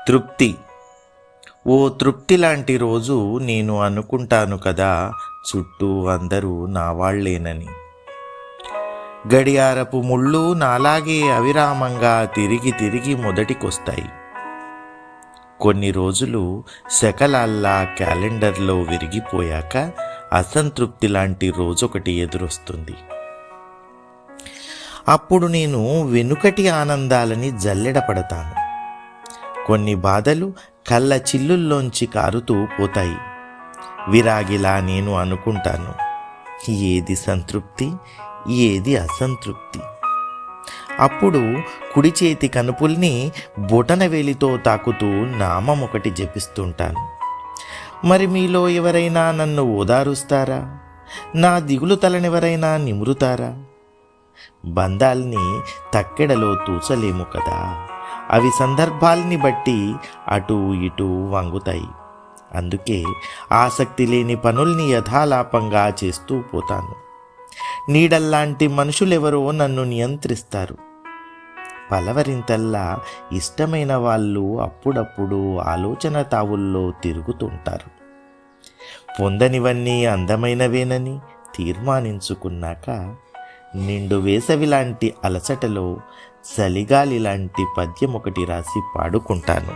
తృప్తి. ఓ తృప్తి లాంటి రోజు నేను అనుకుంటాను కదా, చుట్టూ అందరూ నా వాళ్ళేనని. గడియారపు ముళ్ళు నాలాగే అవిరామంగా తిరిగి తిరిగి మొదటికొస్తాయి. కొన్ని రోజులు శకలాల్లా క్యాలెండర్లో విరిగిపోయాక అసంతృప్తి లాంటి రోజొకటి ఎదురొస్తుంది. అప్పుడు నేను వెనుకటి ఆనందాలని జల్లెడపడతాను. కొన్ని బాధలు కళ్ళ చిల్లుల్లోంచి కారుతూ పోతాయి. విరాగిలా నేను అనుకుంటాను, ఏది సంతృప్తి, ఏది అసంతృప్తి. అప్పుడు కుడి చేతి కనుపుల్ని బొటనవేలితో తాకుతూ నామం ఒకటి జపిస్తుంటాను. మరి మీలో ఎవరైనా నన్ను ఓదారుస్తారా? నా దిగులు తలనెవరైనా నిమురుతారా? బంధాల్ని తక్కెడలో తూచలేము కదా, అవి సందర్భాల్ని బట్టి అటూ ఇటూ వంగుతాయి. అందుకే ఆసక్తి లేని పనుల్ని యథాలాపంగా చేస్తూ పోతాను. నీడల్లాంటి మనుషులెవరో నన్ను నియంత్రిస్తారు. పలవరింతల్లా ఇష్టమైన వాళ్ళు అప్పుడప్పుడు ఆలోచన తావుల్లో తిరుగుతుంటారు. పొందనివన్నీ అందమైనవేనని తీర్మానించుకున్నాక నిండు వేసవి లాంటి అలసటలో చలిగాలి లాంటి పద్యం ఒకటి రాసి పాడుకుంటాను.